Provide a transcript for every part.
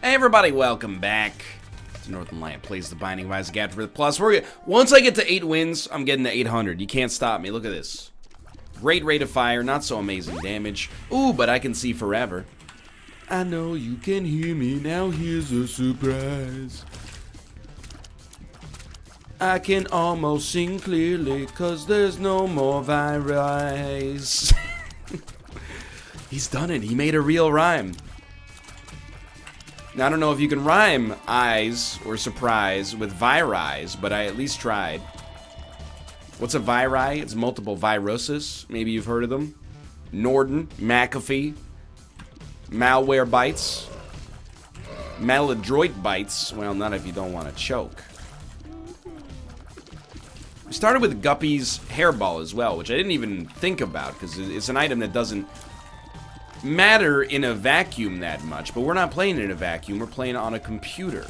Hey everybody, welcome back to Northernlion Plays the Binding of Isaac AFTERBIRTH Plus. Once I get to 8 wins, I'm getting to 800. You can't stop me. Look at this. Great rate of fire, not so amazing damage. Ooh, but I can see forever. I know you can hear me, now here's a surprise. I can almost sing clearly, cause there's no more virus. He's done it, he made a real rhyme. Now, I don't know if you can rhyme eyes or surprise with virize, but I at least tried. What's a viri? It's multiple viruses. Maybe you've heard of them. Norden, McAfee, malware bites, maladroit bites. Well, not if you don't want to choke. We started with Guppy's hairball as well, which I didn't even think about because it's an item that doesn't matter in a vacuum that much, but we're not playing in a vacuum, we're playing on a computer.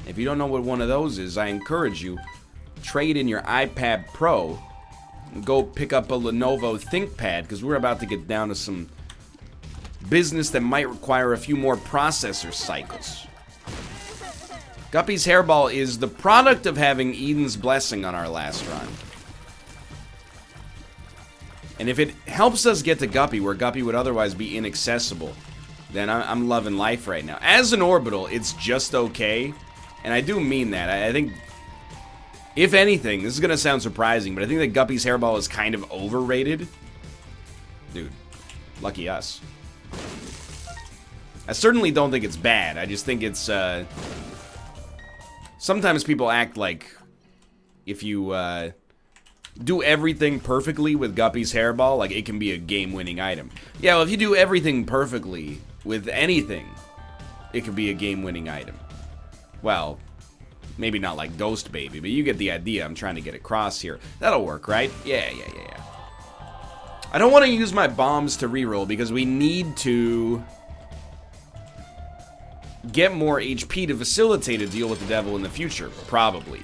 If you don't know what one of those is, I encourage you, trade in your iPad Pro and go pick up a Lenovo ThinkPad, because we're about to get down to some business that might require a few more processor cycles. Guppy's hairball is the product of having Eden's blessing on our last run. And if it helps us get to Guppy, where Guppy would otherwise be inaccessible, then I'm loving life right now. As an orbital, it's just okay. And I do mean that. I think, if anything, this is going to sound surprising, but I think that Guppy's hairball is kind of overrated. Dude, lucky us. I certainly don't think it's bad. I just think it's, sometimes people act like if you, do everything perfectly with Guppy's hairball, like it can be a game-winning item. Yeah, well, if you do everything perfectly with anything, it can be a game-winning item. Well, maybe not like Ghost Baby, but you get the idea I'm trying to get across here. That'll work, right? Yeah. I don't want to use my bombs to reroll because we need to get more HP to facilitate a deal with the devil in the future, probably.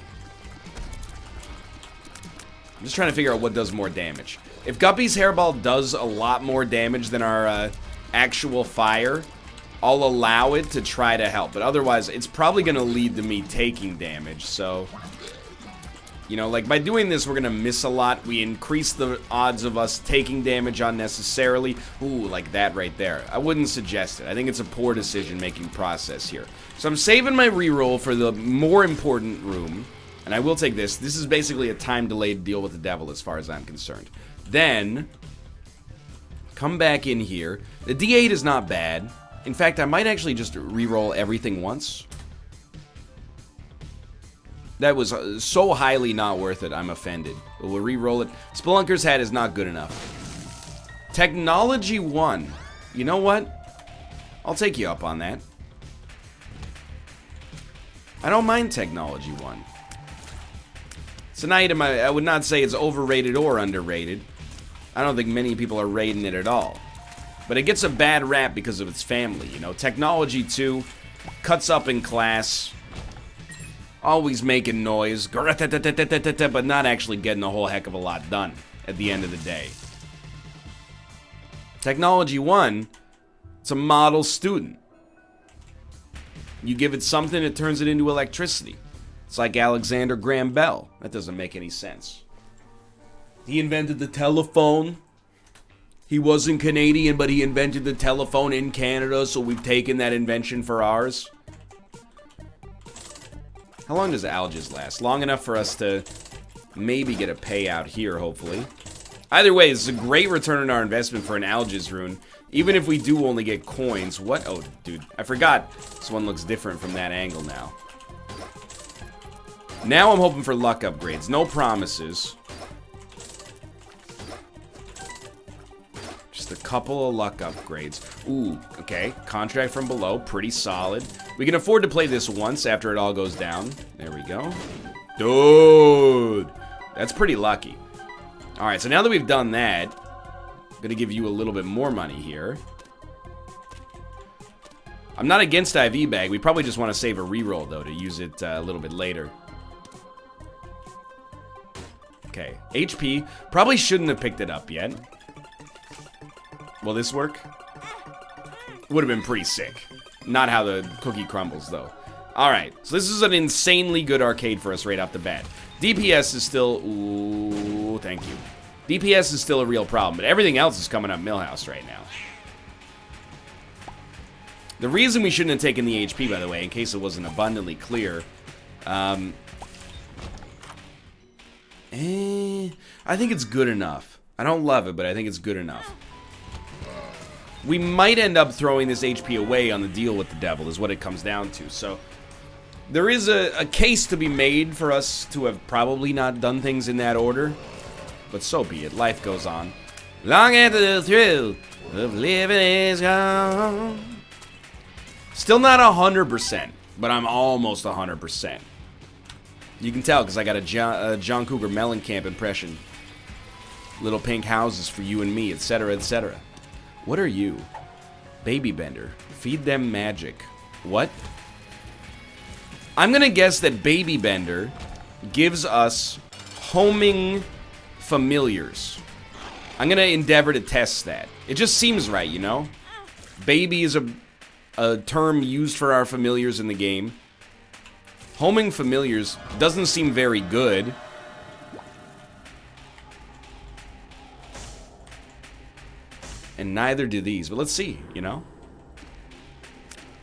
I'm just trying to figure out what does more damage. If Guppy's hairball does a lot more damage than our actual fire, I'll allow it to try to help. But otherwise, it's probably going to lead to me taking damage. So, you know, like by doing this, we're going to miss a lot. We increase the odds of us taking damage unnecessarily. Ooh, like that right there. I wouldn't suggest it. I think it's a poor decision-making process here. So I'm saving my reroll for the more important room. And I will take this. This is basically a time-delayed deal with the devil as far as I'm concerned. Then, come back in here. The D8 is not bad. In fact, I might actually just re-roll everything once. That was so highly not worth it, I'm offended. But we'll re-roll it. Spelunker's Hat is not good enough. Technology 1. You know what? I'll take you up on that. I don't mind Technology 1. It's an item I would not say it's overrated or underrated. I don't think many people are rating it at all. But it gets a bad rap because of its family, you know. Technology 2 cuts up in class, always making noise, but not actually getting a whole heck of a lot done at the end of the day. Technology 1, it's a model student. You give it something, it turns it into electricity. It's like Alexander Graham Bell. That doesn't make any sense. He invented the telephone. He wasn't Canadian, but he invented the telephone in Canada, so we've taken that invention for ours. How long does Algis last? Long enough for us to maybe get a payout here, hopefully. Either way, this is a great return on our investment for an Algis rune. Even if we do only get coins. What? Oh, dude. I forgot. This one looks different from that angle now. Now I'm hoping for luck upgrades. No promises. Just a couple of luck upgrades. Ooh, okay. Contract from below. Pretty solid. We can afford to play this once after it all goes down. There we go. Dude! That's pretty lucky. Alright, so now that we've done that, I'm going to give you a little bit more money here. I'm not against IV bag. We probably just want to save a reroll, though, to use it a little bit later. Okay, HP. Probably shouldn't have picked it up yet. Will this work? Would have been pretty sick. Not how the cookie crumbles, though. Alright, so this is an insanely good arcade for us right off the bat. DPS is still... Ooh, thank you. DPS is still a real problem, but everything else is coming up Millhouse right now. The reason we shouldn't have taken the HP, by the way, in case it wasn't abundantly clear... I think it's good enough. I don't love it, but I think it's good enough. We might end up throwing this HP away on the deal with the devil, is what it comes down to. So, there is a case to be made for us to have probably not done things in that order. But so be it. Life goes on. Long after the thrill of living is gone. Still not 100%, but I'm almost 100%. You can tell because I got a John Cougar Mellencamp impression. Little pink houses for you and me, etc., etc. What are you? Baby Bender. Feed them magic. What? I'm gonna guess that Baby Bender gives us homing familiars. I'm gonna endeavor to test that. It just seems right, you know? Baby is a term used for our familiars in the game. Homing familiars doesn't seem very good. And neither do these, but let's see, you know?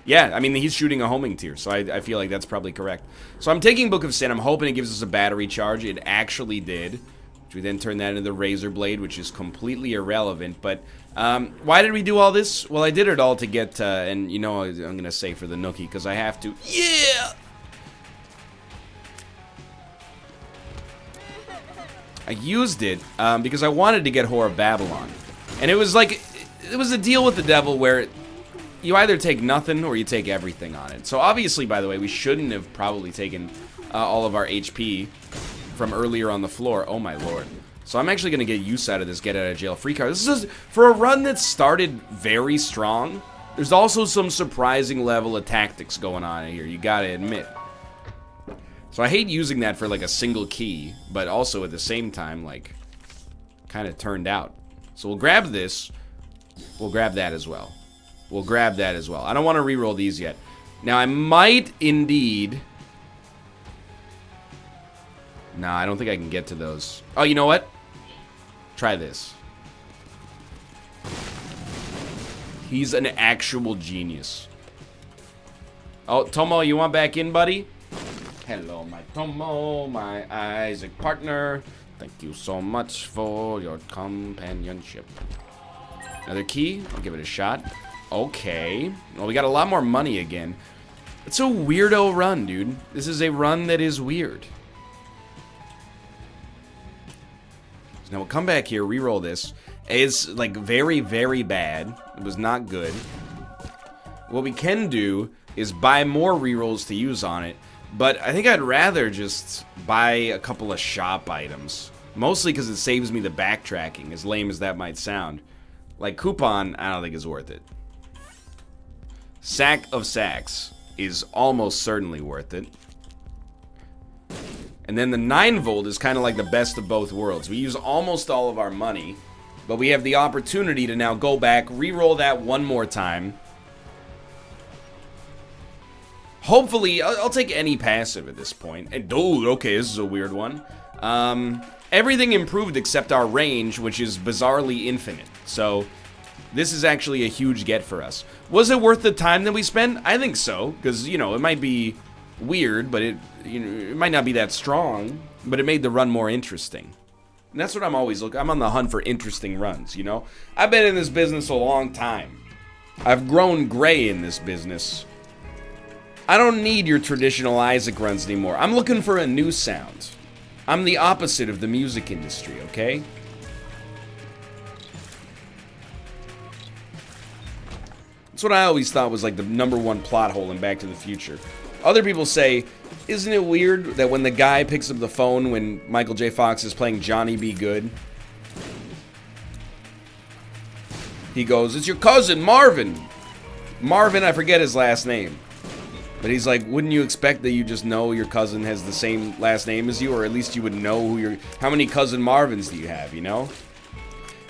Yeah, I mean, he's shooting a homing tier, so I feel like that's probably correct. So I'm taking Book of Sin. I'm hoping it gives us a battery charge. It actually did. Which we then turned that into the Razor Blade, which is completely irrelevant. But why did we do all this? Well, I did it all to get, and you know, I'm going to say for the Nookie, because I have to. Yeah! I used it because I wanted to get Whore of Babylon. And it was like, it was a deal with the devil where you either take nothing or you take everything on it. So obviously, by the way, we shouldn't have probably taken all of our HP from earlier on the floor. Oh my lord. So I'm actually going to get use out of this get out of jail free card. This is, for a run that started very strong, there's also some surprising level of tactics going on here, you gotta admit. So I hate using that for like a single key, but also at the same time, like, kind of turned out. So we'll grab this. We'll grab that as well. We'll grab that as well. I don't want to reroll these yet. Now, I might indeed... No, I don't think I can get to those. Oh, you know what? Try this. He's an actual genius. Oh, Tomo, you want back in, buddy? Hello, my Tomo, my Isaac partner. Thank you so much for your companionship. Another key. I'll give it a shot. Okay. Well, we got a lot more money again. It's a weirdo run, dude. This is a run that is weird. So now we'll come back here, reroll this. It's like very, very bad. It was not good. What we can do is buy more rerolls to use on it. But I think I'd rather just buy a couple of shop items. Mostly because it saves me the backtracking, as lame as that might sound. Like coupon, I don't think is worth it. Sack of Sacks is almost certainly worth it. And then the 9 volt is kind of like the best of both worlds. We use almost all of our money, but we have the opportunity to now go back, re-roll that one more time. Hopefully, I'll take any passive at this point. And, dude, okay, this is a weird one. Everything improved except our range, which is bizarrely infinite. So, this is actually a huge get for us. Was it worth the time that we spent? I think so, because, you know, it might be weird, but it might not be that strong, but it made the run more interesting. And that's what I'm always looking. I'm on the hunt for interesting runs, you know? I've been in this business a long time. I've grown gray in this business. I don't need your traditional Isaac runs anymore. I'm looking for a new sound. I'm the opposite of the music industry, okay? That's what I always thought was like the #1 plot hole in Back to the Future. Other people say, isn't it weird that when the guy picks up the phone when Michael J. Fox is playing Johnny B. Good, he goes, "It's your cousin, Marvin." Marvin, I forget his last name. But he's like, wouldn't you expect that you just know your cousin has the same last name as you? Or at least you would know who how many cousin Marvins do you have, you know?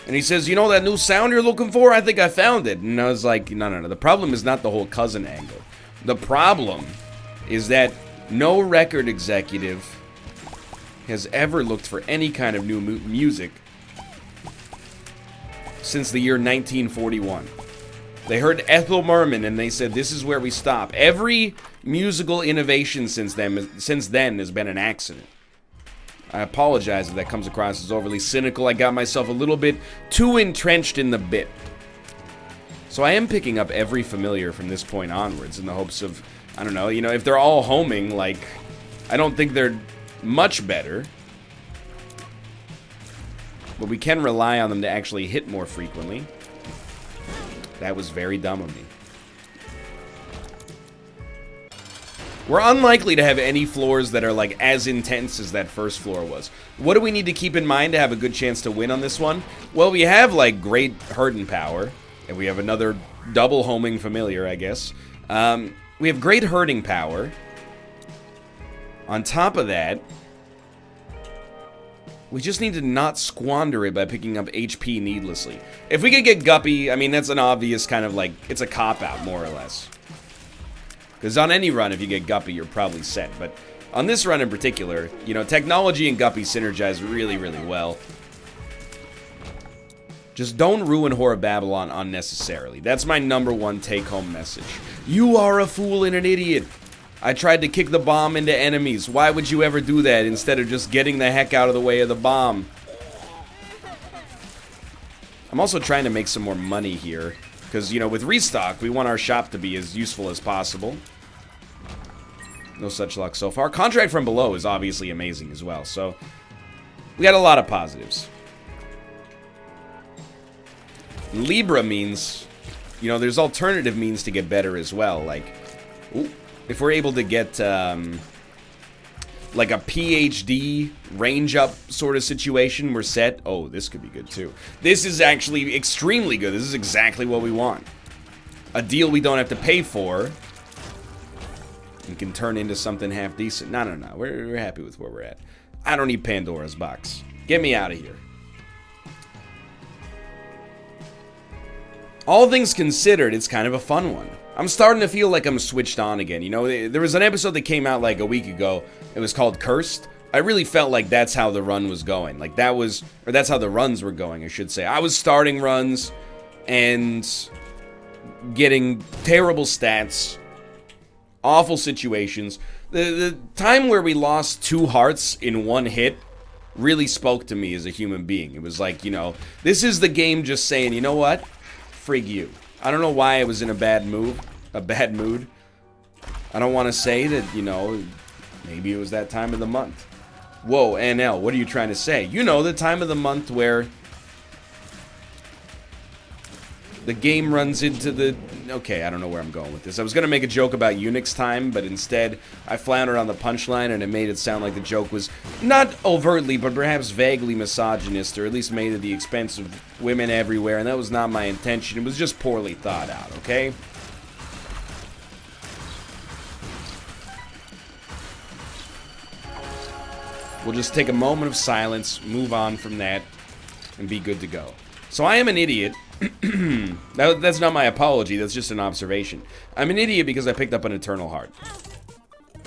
And he says, you know that new sound you're looking for? I think I found it. And I was like, no. The problem is not the whole cousin angle. The problem is that no record executive has ever looked for any kind of new music since the year 1941. They heard Ethel Merman and they said, this is where we stop. Every musical innovation since then has been an accident. I apologize if that comes across as overly cynical. I got myself a little bit too entrenched in the bit. So I am picking up every familiar from this point onwards in the hopes of, I don't know, you know, if they're all homing, like, I don't think they're much better. But we can rely on them to actually hit more frequently. That was very dumb of me. We're unlikely to have any floors that are like as intense as that first floor was. What do we need to keep in mind to have a good chance to win on this one? Well, we have like great hurting power. And we have another double homing familiar, I guess. We have great hurting power. On top of that, we just need to not squander it by picking up HP needlessly. If we could get Guppy, I mean, that's an obvious kind of like, it's a cop-out, more or less. Because on any run, if you get Guppy, you're probably set. But on this run in particular, you know, technology and Guppy synergize really, really well. Just don't ruin Whore of Babylon unnecessarily. That's my #1 take-home message. You are a fool and an idiot. I tried to kick the bomb into enemies. Why would you ever do that instead of just getting the heck out of the way of the bomb? I'm also trying to make some more money here. Because, you know, with restock, we want our shop to be as useful as possible. No such luck so far. Contract from Below is obviously amazing as well. So, we got a lot of positives. Libra means, you know, there's alternative means to get better as well. Like, ooh, if we're able to get, like a PhD range up sort of situation, we're set. Oh, this could be good too. This is actually extremely good. This is exactly what we want. A deal we don't have to pay for. And can turn into something half decent. No. We're happy with where we're at. I don't need Pandora's box. Get me out of here. All things considered, it's kind of a fun one. I'm starting to feel like I'm switched on again. You know, there was an episode that came out like a week ago. It was called Cursed. I really felt like that's how the run was going. Like that was, or that's how the runs were going, I should say. I was starting runs and getting terrible stats, awful situations. The time where we lost 2 hearts in one hit really spoke to me as a human being. It was like, you know, this is the game just saying, you know what? Frig you. I don't know why I was in a bad mood. I don't want to say that, you know, maybe it was that time of the month. Whoa, NL, what are you trying to say? You know, the time of the month where the game runs into the... Okay, I don't know where I'm going with this. I was going to make a joke about Unix time, but instead I floundered on the punchline and it made it sound like the joke was not overtly, but perhaps vaguely misogynist, or at least made at the expense of women everywhere, and that was not my intention. It was just poorly thought out, okay? We'll just take a moment of silence, move on from that, and be good to go. So I am an idiot. That's not my apology, that's just an observation. I'm an idiot because I picked up an Eternal Heart.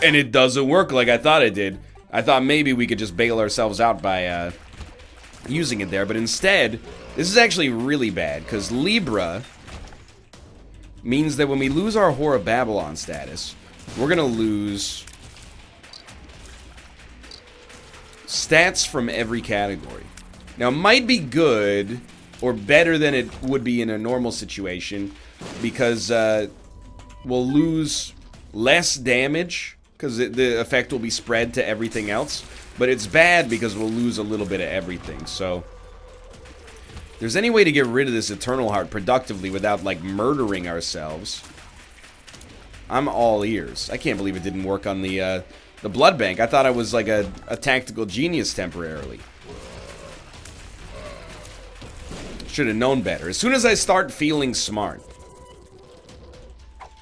And it doesn't work like I thought it did. I thought maybe we could just bail ourselves out by using it there, but instead, this is actually really bad, because Libra means that when we lose our Whore of Babylon status, we're gonna lose stats from every category. Now, it might be good or better than it would be in a normal situation, because we'll lose less damage because the effect will be spread to everything else, but it's bad because we'll lose a little bit of everything. So if there's any way to get rid of this Eternal Heart productively without like murdering ourselves, I'm all ears. I can't believe it didn't work on the blood bank. I thought I was like a tactical genius temporarily. Should have known better. As soon as I start feeling smart,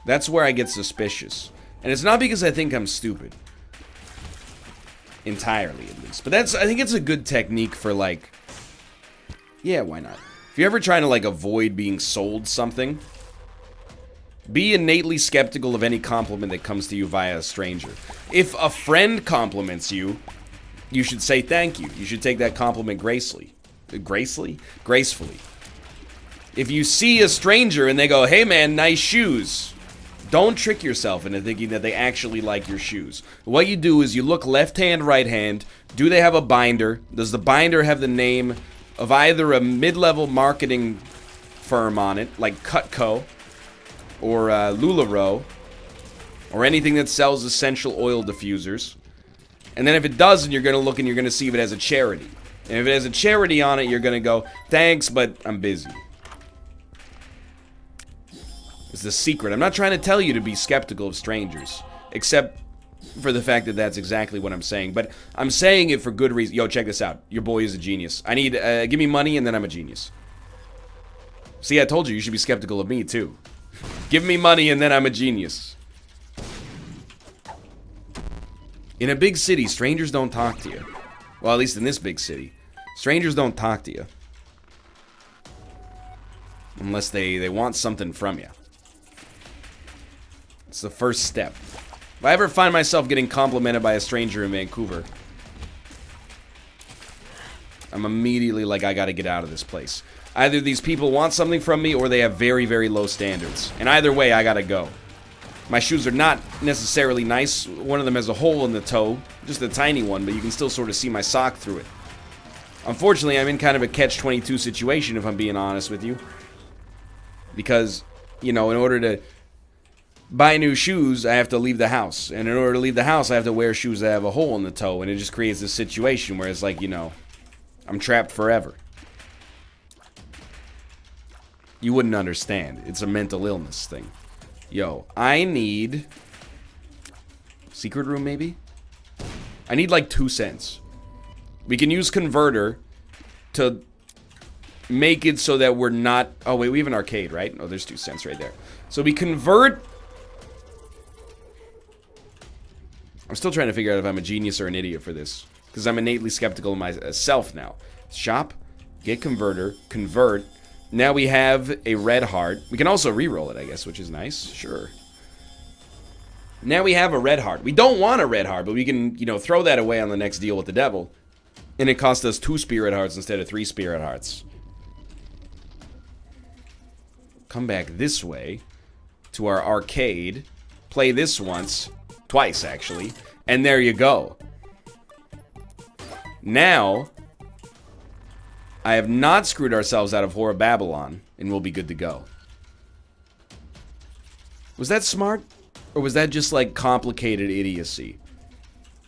that's where I get suspicious. And it's not because I think I'm stupid. Entirely, at least. But I think it's a good technique for, like, Yeah, why not? If you're ever trying to, like, avoid being sold something, be innately skeptical of any compliment that comes to you via a stranger. If a friend compliments you, you should say thank you. You should take that compliment gracefully. Gracefully. If you see a stranger and they go, hey man, nice shoes, don't trick yourself into thinking that they actually like your shoes. What you do is you look left hand, right hand. Do they have a binder? Does the binder have the name of either a mid-level marketing firm on it, like Cutco, or LuLaRoe, or anything that sells essential oil diffusers? And then if it doesn't, you're going to look and you're going to see if it has a charity. And if it has a charity on it, you're going to go, thanks, but I'm busy. It's the secret. I'm not trying to tell you to be skeptical of strangers, except for the fact that that's exactly what I'm saying. But I'm saying it for good reason. Yo, check this out. Your boy is a genius. I need, give me money and then I'm a genius. See, I told you, you should be skeptical of me too. Give me money and then I'm a genius. In a big city, strangers don't talk to you. Well, at least in this big city. Strangers don't talk to you. Unless they want something from you. It's the first step. If I ever find myself getting complimented by a stranger in Vancouver, I'm immediately like, I gotta get out of this place. Either these people want something from me or they have very, very low standards. And either way, I gotta go. My shoes are not necessarily nice. One of them has a hole in the toe. Just a tiny one, but you can still sort of see my sock through it. Unfortunately, I'm in kind of a catch-22 situation, if I'm being honest with you. Because, you know, in order to buy new shoes, I have to leave the house. And in order to leave the house, I have to wear shoes that have a hole in the toe. And it just creates this situation where it's like, you know, I'm trapped forever. You wouldn't understand. It's a mental illness thing. Yo, I need... secret room, maybe? I need like 2 cents. We can use converter to make it so that we're not... oh, wait, we have an arcade, right? Oh, there's 2 cents right there. So we convert... I'm still trying to figure out if I'm a genius or an idiot for this. Because I'm innately skeptical of myself now. Shop, get converter, convert... Now we have a red heart. We can also reroll it, I guess, which is nice. Sure. Now we have a red heart. We don't want a red heart, but we can, you know, throw that away on the next deal with the devil. And it cost us 2 spirit hearts instead of 3 spirit hearts. Come back this way to our arcade. Play this once. Twice, actually. And there you go. Now... I have not screwed ourselves out of Whore of Babylon, and we'll be good to go. Was that smart? Or was that just, like, complicated idiocy?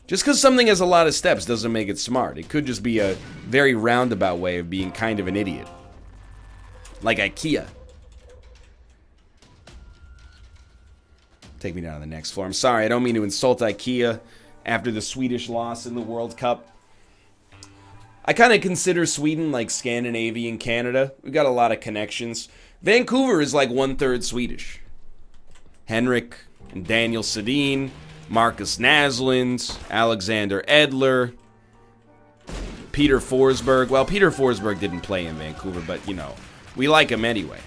Just because something has a lot of steps doesn't make it smart. It could just be a very roundabout way of being kind of an idiot. Like IKEA. Take me down to the next floor. I'm sorry, I don't mean to insult IKEA after the Swedish loss in the World Cup. I kind of consider Sweden like Scandinavian Canada. We got a lot of connections. Vancouver is like 1/3 Swedish. Henrik and Daniel Sedin, Marcus Naslund, Alexander Edler, Peter Forsberg. Well, Peter Forsberg didn't play in Vancouver, but, you know, we like him anyway.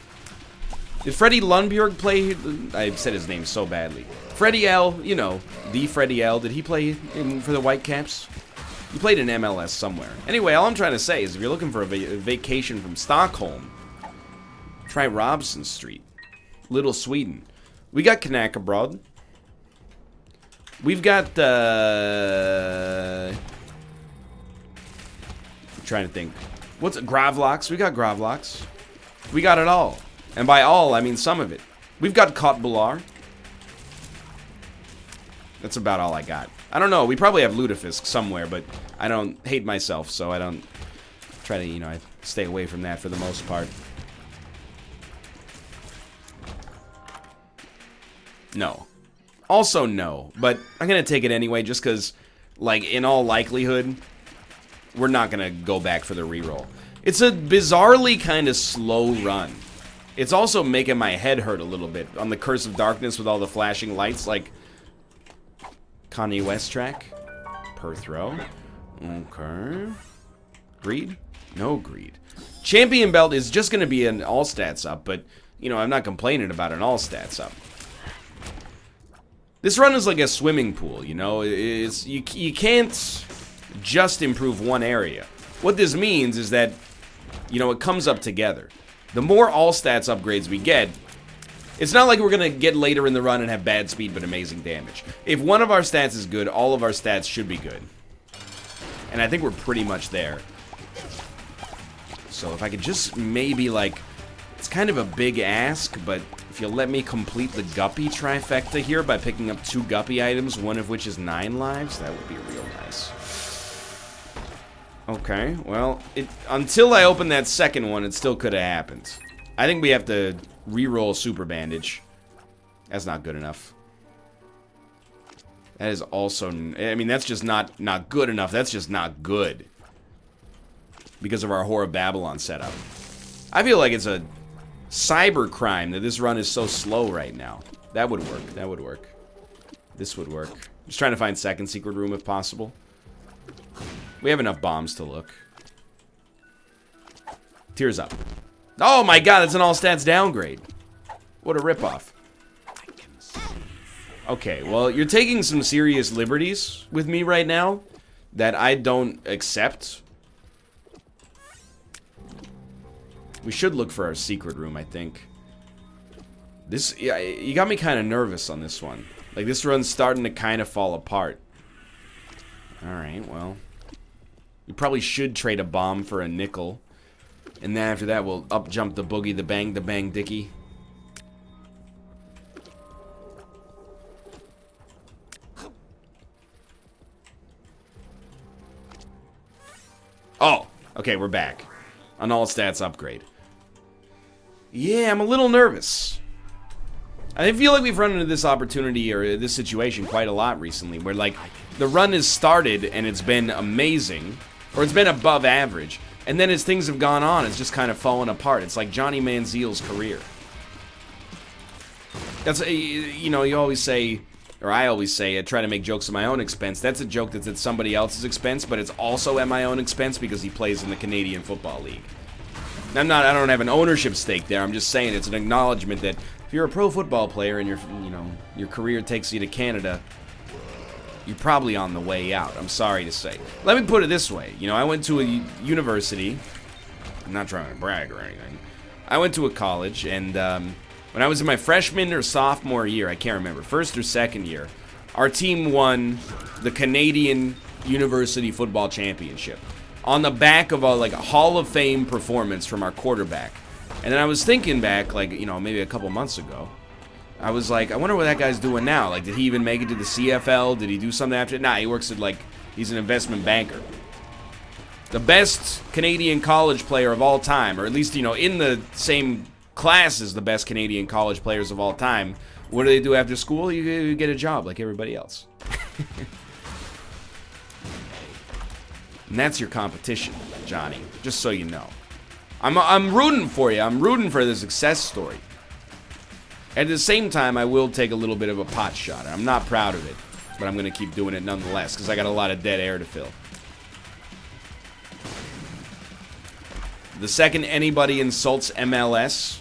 Did Freddie Lundbjerg play? I said his name so badly. Freddie L, you know, the Freddie L. Did he play for the Whitecaps? He played in MLS somewhere. Anyway, all I'm trying to say is if you're looking for a vacation from Stockholm, try Robson Street. Little Sweden. We got Knackabrod. We've got, I'm trying to think. What's it? Gravlocks. We got Gravlocks. We got it all. And by all, I mean some of it. We've got Kotbular. That's about all I got. I don't know. We probably have Lutefisk somewhere, but I don't hate myself, so I don't try to, you know, I stay away from that for the most part. No. Also no, but I'm going to take it anyway just because, like, in all likelihood, we're not going to go back for the reroll. It's a bizarrely kind of slow run. It's also making my head hurt a little bit on the Curse of Darkness with all the flashing lights, like... Kanye West track. Per throw. Okay. Greed? No greed. Champion belt is just going to be an all stats up, but, you know, I'm not complaining about an all stats up. This run is like a swimming pool, you know? You can't just improve one area. What this means is that, you know, it comes up together. The more all stats upgrades we get, it's not like we're going to get later in the run and have bad speed but amazing damage. If one of our stats is good, all of our stats should be good. And I think we're pretty much there. So if I could just maybe, like, it's kind of a big ask, but if you'll let me complete the Guppy trifecta here by picking up 2 Guppy items, one of which is 9 lives, that would be real nice. Okay, well, until I open that second one, it still could have happened. I think we have to reroll Super Bandage. That's not good enough. That is also, I mean, that's just not good enough. That's just not good. Because of our Whore of Babylon setup. I feel like it's a cyber crime that this run is so slow right now. That would work. That would work. This would work. Just trying to find second secret room if possible. We have enough bombs to look. Tears up. Oh my god, that's an all stats downgrade. What a ripoff. Okay, well, you're taking some serious liberties with me right now that I don't accept. We should look for our secret room, I think. Yeah, you got me kind of nervous on this one. Like, this run's starting to kind of fall apart. Alright, well. You probably should trade a bomb for a nickel. And then after that, we'll up jump the boogie, the bang dicky. Oh, okay, we're back. An all stats upgrade. Yeah, I'm a little nervous. I feel like we've run into this opportunity or this situation quite a lot recently, where like the run has started and it's been amazing, or it's been above average, and then as things have gone on, it's just kind of fallen apart. It's like Johnny Manziel's career. That's, you know, you always say, or I always say, I try to make jokes at my own expense. That's a joke that's at somebody else's expense, but it's also at my own expense because he plays in the Canadian Football League. I don't have an ownership stake there. I'm just saying it's an acknowledgement that if you're a pro football player and your career takes you to Canada, you're probably on the way out. I'm sorry to say. Let me put it this way. You know, I went to a university. I'm not trying to brag or anything. I went to a college, and when I was in my freshman or sophomore year, I can't remember, first or second year, our team won the Canadian University Football Championship on the back of a Hall of Fame performance from our quarterback. And then I was thinking back, like, you know, maybe a couple months ago, I was like, I wonder what that guy's doing now. Like, did he even make it to the CFL? Did he do something after it? Nah, he works at, like, he's an investment banker. The best Canadian college player of all time, or at least, you know, in the same class as the best Canadian college players of all time. What do they do after school? You get a job like everybody else. And that's your competition, Johnny, just so you know. I'm rooting for you. I'm rooting for the success story. At the same time, I will take a little bit of a pot shot. I'm not proud of it, but I'm going to keep doing it nonetheless because I got a lot of dead air to fill. The second anybody insults MLS,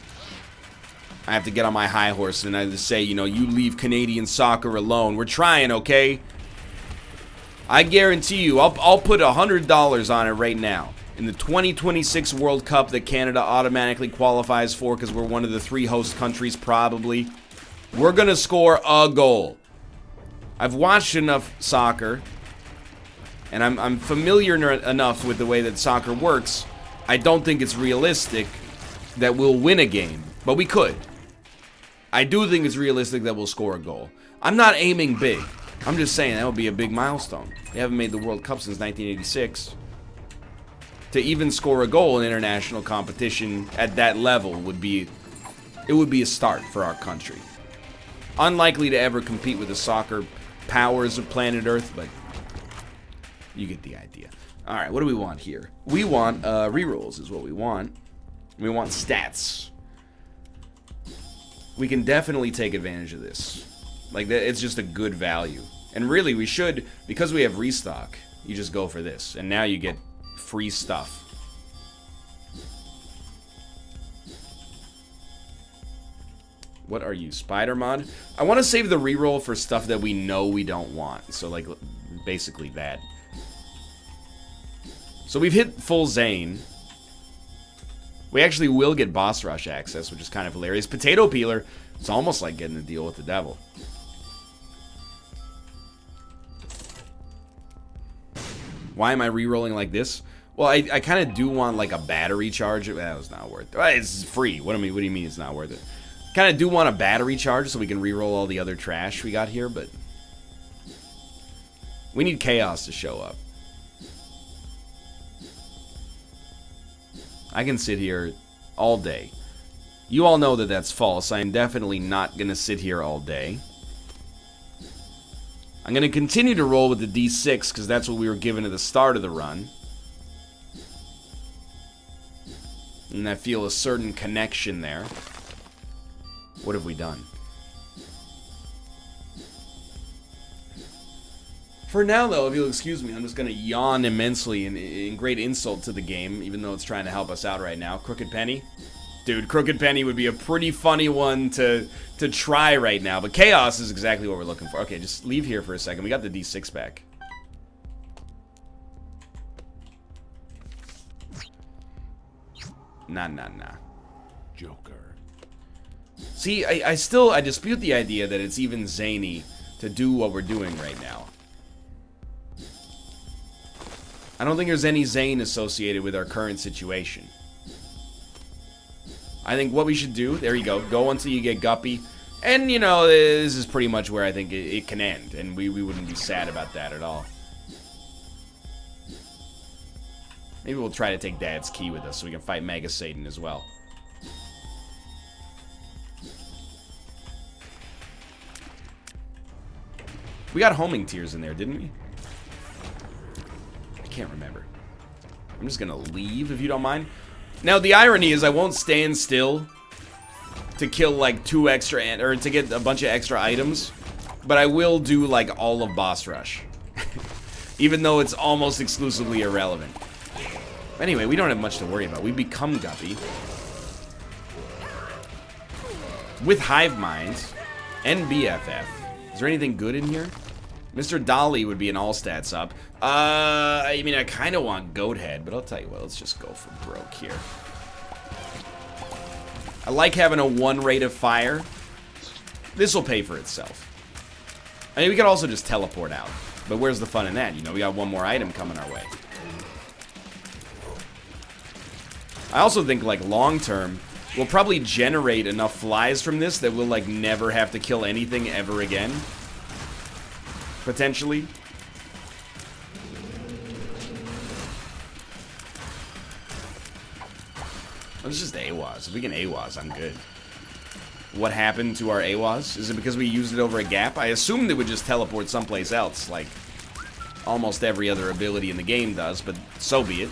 I have to get on my high horse and I just say, you know, you leave Canadian soccer alone. We're trying, okay? I guarantee you, I'll put $100 on it right now. In the 2026 World Cup that Canada automatically qualifies for because we're one of the 3 host countries probably, we're going to score a goal. I've watched enough soccer, and I'm familiar enough with the way that soccer works. I don't think it's realistic that we'll win a game, but we could. I do think it's realistic that we'll score a goal. I'm not aiming big. I'm just saying that would be a big milestone. They haven't made the World Cup since 1986. To even score a goal in international competition at that level would be a start for our country. Unlikely to ever compete with the soccer powers of planet Earth, but you get the idea. All right, what do we want here? We want rerolls is what we want. We want stats. We can definitely take advantage of this. Like, it's just a good value. And really, we should, because we have restock, you just go for this. And now you get free stuff. What are you, Spider Mod? I want to save the reroll for stuff that we know we don't want. So, like, basically that. So we've hit full Zane. We actually will get boss rush access, which is kind of hilarious. Potato peeler. It's almost like getting a deal with the devil. Why am I re-rolling like this? Well, I kind of do want like a battery charge. That was not worth it. It's free. What do you mean it's not worth it? Kind of do want a battery charge so we can re-roll all the other trash we got here, but we need chaos to show up. I can sit here all day. You all know that that's false. I am definitely not going to sit here all day. I'm going to continue to roll with the D6 because that's what we were given at the start of the run. And I feel a certain connection there. What have we done? For now, though, if you'll excuse me, I'm just going to yawn immensely in great insult to the game, even though it's trying to help us out right now. Crooked Penny? Dude, Crooked Penny would be a pretty funny one to try right now, but Chaos is exactly what we're looking for. Okay, just leave here for a second. We got the D6 back. Nah. Joker. See, I dispute the idea that it's even zany to do what we're doing right now. I don't think there's any zane associated with our current situation. I think what we should do, there you go until you get Guppy. And, you know, this is pretty much where I think it can end. And we wouldn't be sad about that at all. Maybe we'll try to take Dad's key with us so we can fight Mega Satan as well. We got homing tears in there, didn't we? I can't remember. I'm just gonna leave if you don't mind. Now the irony is I won't stand still to kill like 2 extra or to get a bunch of extra items, but I will do like all of boss rush. Even though it's almost exclusively irrelevant. Anyway, we don't have much to worry about. We become Guppy with Hive Mind and BFF. Is there anything good in here? Mr. Dolly would be an all stats up. I mean, I kind of want Goat Head, but I'll tell you what, let's just go for broke here. I like having a 1 rate of fire. This will pay for itself. I mean, we could also just teleport out, but where's the fun in that? You know, we got 1 more item coming our way. I also think, like, long term, we'll probably generate enough flies from this that we'll, like, never have to kill anything ever again. Potentially. It's just AWAS. If we can AWAS, I'm good. What happened to our AWAS? Is it because we used it over a gap? I assumed it would just teleport someplace else, like almost every other ability in the game does, but so be it.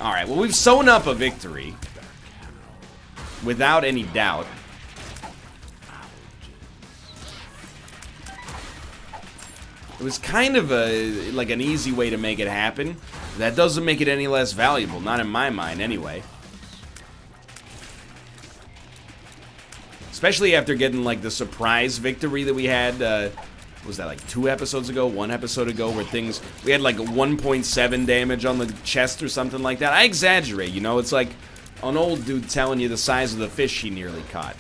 Alright, well, we've sewn up a victory. Without any doubt. It was kind of like an easy way to make it happen. That doesn't make it any less valuable, not in my mind anyway. Especially after getting like the surprise victory that we had, was that like 2 episodes ago, 1 episode ago, where we had like 1.7 damage on the chest or something like that. I exaggerate, you know, it's like an old dude telling you the size of the fish he nearly caught.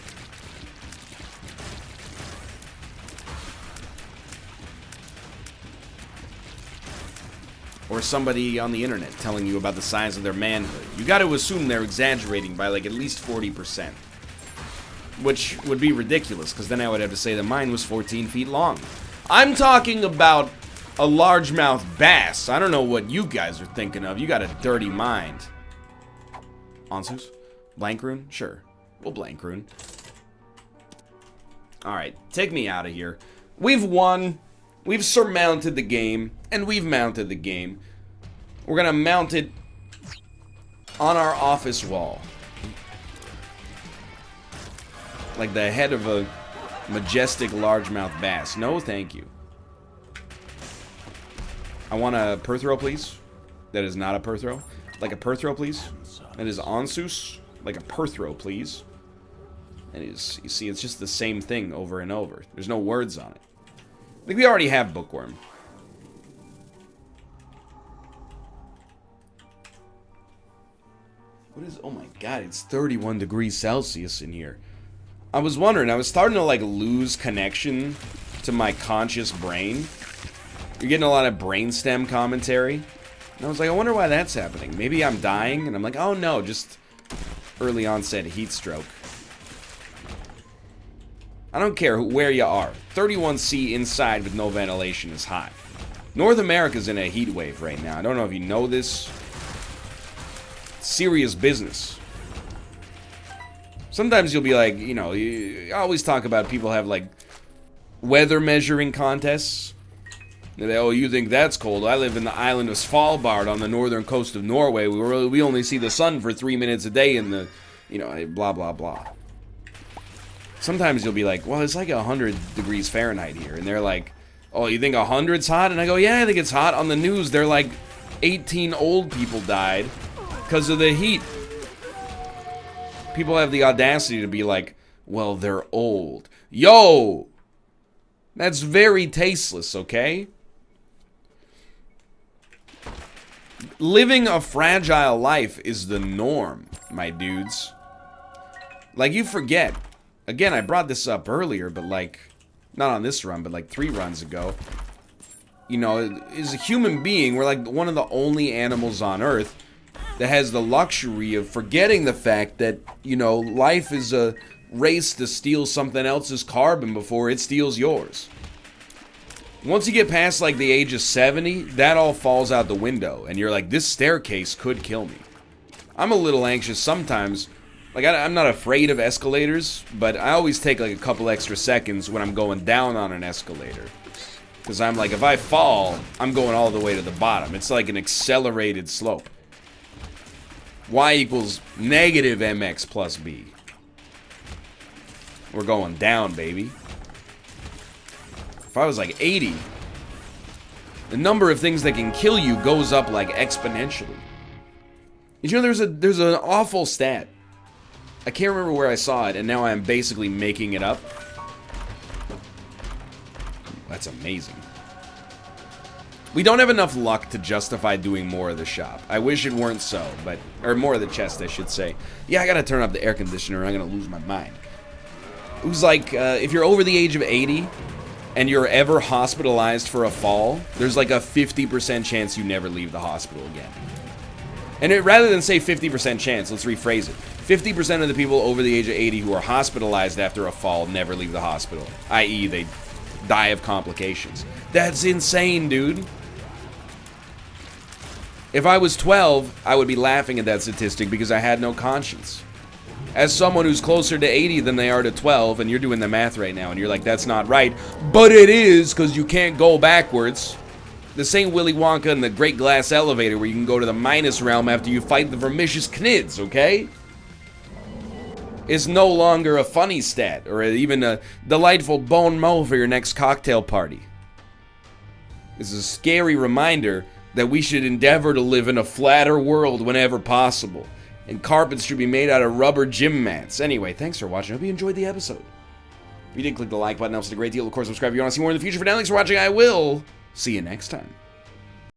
Or somebody on the internet telling you about the size of their manhood. You got to assume they're exaggerating by like at least 40%. Which would be ridiculous, because then I would have to say that mine was 14 feet long. I'm talking about a largemouth bass. I don't know what you guys are thinking of. You got a dirty mind. Onsus? Blank rune? Sure. We'll blank rune. Alright, take me out of here. We've won. We've surmounted the game. And we've mounted the game. We're gonna mount it on our office wall. Like the head of a majestic largemouth bass. No, thank you. I want a Perthro, please. That is not a Perthro. Like a Perthro, please. That is Onsus. Like a Perthro, please. And you see, it's just the same thing over and over. There's no words on it. I think we already have bookworm. What is... Oh my god, it's 31 degrees Celsius in here. I was wondering, I was starting to, like, lose connection to my conscious brain. You're getting a lot of brainstem commentary. And I was like, I wonder why that's happening. Maybe I'm dying, and I'm like, oh no, just early onset heat stroke. I don't care where you are. 31C inside with no ventilation is hot. North America's in a heat wave right now. I don't know if you know this. Serious business. Sometimes you'll be like, you know, I always talk about people have like weather measuring contests. They, oh, you think that's cold? I live in the island of Svalbard on the northern coast of Norway. We only see the sun for 3 minutes a day in the, you know, blah, blah, blah. Sometimes you'll be like, well, it's like 100 degrees Fahrenheit here. And they're like, oh, you think 100's hot? And I go, yeah, I think it's hot. On the news, they're like, 18 old people died because of the heat. People have the audacity to be like, well, they're old. Yo! That's very tasteless, okay? Living a fragile life is the norm, my dudes. Like, you forget. Again, I brought this up earlier, but like, not on this run, but like 3 runs ago. You know, as a human being, we're like one of the only animals on Earth that has the luxury of forgetting the fact that, you know, life is a race to steal something else's carbon before it steals yours. Once you get past like the age of 70, that all falls out the window, and you're like, this staircase could kill me. I'm a little anxious sometimes. Like, I'm not afraid of escalators, but I always take like a couple extra seconds when I'm going down on an escalator. Because I'm like, if I fall, I'm going all the way to the bottom. It's like an accelerated slope. Y equals negative mx plus b. We're going down, baby. If I was like 80, the number of things that can kill you goes up like exponentially. Did you know there's an awful stat? I can't remember where I saw it, and now I'm basically making it up. That's amazing. We don't have enough luck to justify doing more of the shop. I wish it weren't so, but... Or more of the chest, I should say. Yeah, I gotta turn up the air conditioner or I'm gonna lose my mind. It was like, if you're over the age of 80... and you're ever hospitalized for a fall, there's like a 50% chance you never leave the hospital again. And rather than say 50% chance, let's rephrase it. 50% of the people over the age of 80 who are hospitalized after a fall never leave the hospital. I.e., they die of complications. That's insane, dude. If I was 12, I would be laughing at that statistic because I had no conscience. As someone who's closer to 80 than they are to 12, and you're doing the math right now, and you're like, that's not right. But it is, because you can't go backwards. This ain't Willy Wonka and the Great Glass Elevator where you can go to the minus realm after you fight the Vermicious Knids, okay? It's no longer a funny stat, or even a delightful bon mot for your next cocktail party. It's a scary reminder that we should endeavor to live in a flatter world whenever possible. And carpets should be made out of rubber gym mats. Anyway, thanks for watching. I hope you enjoyed the episode. If you did, click the like button. It helps a great deal. Of course, subscribe if you want to see more in the future. For now, thanks for watching. I will see you next time.